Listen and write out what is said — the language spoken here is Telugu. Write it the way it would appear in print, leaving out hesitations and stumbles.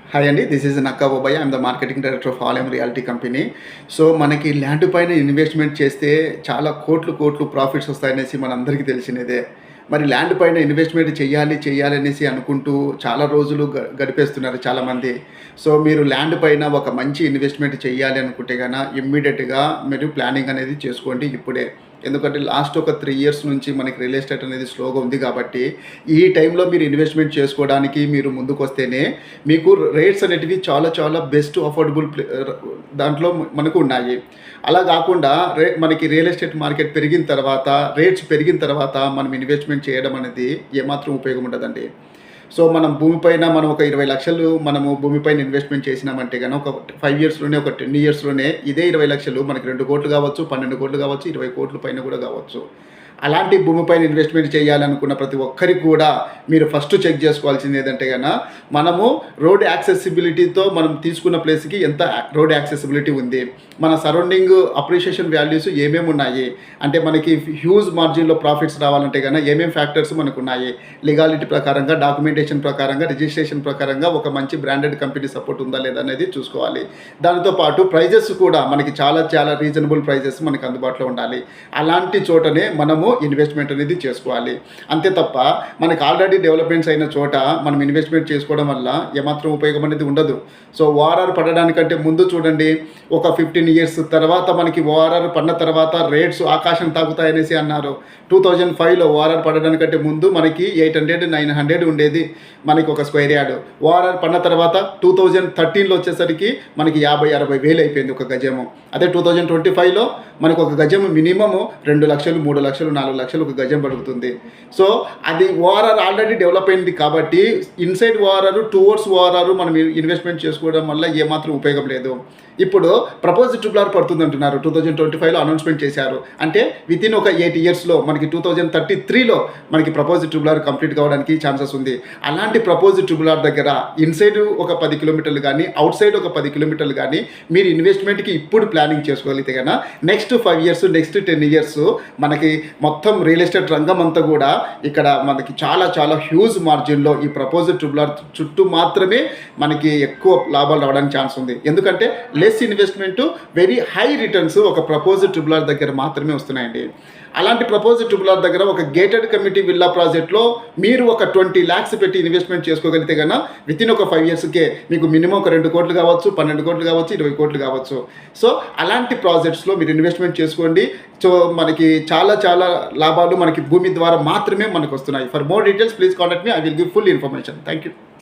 హాయ్ అండి. This is Nakka Obaiah. I'm the marketing director of all M reality company. So, మనకి ల్యాండ్ పైన ఇన్వెస్ట్‌మెంట్ చేస్తే చాలా కోట్లు ప్రాఫిట్స్ వస్తాయనేసి మనందరికీ తెలిసినదే. మరి ల్యాండ్ పైన ఇన్వెస్ట్‌మెంట్ చేయాలి అనేసి అనుకుంటూ చాలా రోజులు గడిపేస్తున్నారు చాలామంది. సో, మీరు ల్యాండ్ పైన ఒక మంచి ఇన్వెస్ట్‌మెంట్ చేయాలి అనుకుంటే ఇమ్మీడియేట్‌గా మీరు ప్లానింగ్ అనేది చేసుకోండి ఇప్పుడే. ఎందుకంటే లాస్ట్ ఒక 3 ఇయర్స్ నుంచి మనకి రియల్ ఎస్టేట్ అనేది స్లోగా ఉంది కాబట్టి, ఈ టైంలో మీరు ఇన్వెస్ట్‌మెంట్ చేసుకోవడానికి మీరు ముందుకొస్తేనే మీకు రేట్స్ అనేటివి చాలా బెస్ట్ అఫోర్డబుల్ దాంట్లో మనకు ఉన్నాయి. అలా కాకుండా మనకి రియల్ ఎస్టేట్ మార్కెట్ పెరిగిన తర్వాత, రేట్స్ పెరిగిన తర్వాత మనం ఇన్వెస్ట్‌మెంట్ చేయడం అనేది ఏమాత్రం ఉపయోగం ఉండదండి. సో, మనం భూమిపైన మనం ఒక 20,00,000 మనము భూమిపైన ఇన్వెస్ట్‌మెంట్ చేసినామంటే ఒక 5 ఇయర్స్‌లోనే, ఒక 10 ఇయర్స్‌లోనే ఇదే 20,00,000 మనకి 2,00,00,000 కావచ్చు, 12,00,00,000 కావచ్చు, 20,00,00,000 పైన కూడా కావచ్చు. అలాంటి భూమిపైన ఇన్వెస్ట్‌మెంట్ చేయాలనుకున్న ప్రతి ఒక్కరికి కూడా మీరు ఫస్ట్ చెక్ చేసుకోవాల్సింది ఏదంటే మనము రోడ్ యాక్సెసిబిలిటీతో మనం తీసుకున్న ప్లేస్‌కి ఎంత రోడ్ యాక్సెసిబిలిటీ ఉంది. మన సరౌండింగ్ అప్రిషియేషన్ వాల్యూస్ ఏమేమి ఉన్నాయి. అంటే మనకి హ్యూజ్ మార్జిన్‌లో ప్రాఫిట్స్ రావాలంటే ఏమేం ఫ్యాక్టర్స్ మనకున్నాయి. లీగాలిటీ ప్రకారంగా, డాక్యుమెంటేషన్ ప్రకారంగా, రిజిస్ట్రేషన్ ప్రకారంగా ఒక మంచి బ్రాండెడ్ కంపెనీ సపోర్ట్ ఉందా లేదా అనేది చూసుకోవాలి. దానితో పాటు ప్రైజెస్ కూడా మనకి చాలా రీజనబుల్ ప్రైజెస్ మనకు అందుబాటులో ఉండాలి. అలాంటి చోటనే మనము ఇన్వెస్ట్‌మెంట్ అనేది చేసుకోవాలి. అంతే తప్ప మనకు ఆల్రెడీ డెవలప్‌మెంట్స్ అయిన చోట మనం ఇన్వెస్ట్‌మెంట్ చేసుకోవడం వల్ల ఏమాత్రం ఉపయోగం అనేది ఉండదు. సో, ఓఆర్ఆర్ పడడానికంటే ముందు చూడండి, ఒక 15 ఇయర్స్ తర్వాత మనకి ఓఆర్ఆర్ పడిన తర్వాత రేట్స్ ఆకాశం తాకుతాయనేసి అన్నారు. 2005లో ఓఆర్ఆర్ పడడానికంటే ముందు మనకి 800, 900 ఉండేది మనకి ఒక స్క్వేర్ యార్డ్. ఓఆర్ఆర్ పడిన తర్వాత 2013లో వచ్చేసరికి మనకి 50,000-60,000 వేలు అయిపోయింది ఒక గజము. అదే 2025లో మనకు ఒక గజము మినిమము 2,00,000, 3,00,000, 4,00,000 ఒక గజం పడుతుంది. సో, అది ఓఆర్ఆర్ ఆల్రెడీ డెవలప్ అయింది కాబట్టి ఇన్సైడ్ ఓఆర్ఆర్, టువర్డ్స్ ఓఆర్ఆర్ మనం ఇన్వెస్ట్‌మెంట్ చేసుకోవడం వల్ల ఏమాత్రం ఉపయోగం లేదు. ఇప్పుడు ప్రపోజ్డ్ ట్రిపుల్ పడుతుంది అంటున్నారు. 2025లో అనౌన్స్‌మెంట్ చేశారు. అంటే వితిన్ ఒక 8 ఇయర్స్‌లో మనకి 2033లో మనకి ప్రపోజ్డ్ ట్రిపుల్ కంప్లీట్ కావడానికి ఛాన్సెస్ ఉంది. అలాంటి ప్రపోజ్డ్ ట్రిపుల్ దగ్గర ఇన్సైడ్ ఒక 10 కిలోమీటర్లు కానీ, అవుట్ సైడ్ ఒక 10 కిలోమీటర్లు కానీ మీరు ఇన్వెస్ట్‌మెంట్‌కి ఇప్పుడు ప్లానింగ్ చేసుకోగలిగితే నెక్స్ట్ 5 ఇయర్స్, నెక్స్ట్ 10 ఇయర్స్ మనకి మొత్తం రియల్ ఎస్టేట్ రంగం అంతా కూడా ఇక్కడ మనకి చాలా హ్యూజ్ మార్జిన్లో ఈ ప్రపోజ్డ్ ట్రిపుల్ చుట్టూ మాత్రమే మనకి ఎక్కువ లాభాలు రావడానికి ఛాన్స్ ఉంది. ఎందుకంటే less investment, very high returns ఒక ప్రపోజ్డ్ ట్రిపుల్ దగ్గర మాత్రమే వస్తున్నాయండి. అలాంటి ప్రపోజ్డ్ ట్రిపుల్ దగ్గర ఒక గేటెడ్ కమ్యూనిటీ విల్లా ప్రాజెక్ట్లో మీరు ఒక 20 lakhs పెట్టి ఇన్వెస్ట్మెంట్ చేసుకోగలిగితే వితిన్ ఒక 5 ఇయర్స్కే మీకు మినిమం ఒక 2 కోట్లు కావచ్చు, 12 కోట్లు కావచ్చు, 20 కోట్లు కావచ్చు. సో, అలాంటి ప్రాజెక్ట్స్లో మీరు ఇన్వెస్ట్మెంట్ చేసుకోండి. సో, మనకి చాలా లాభాలు మనకి భూమి ద్వారా మాత్రమే మనకు వస్తున్నాయి. For more details please contact me. I will give full information. Thank you.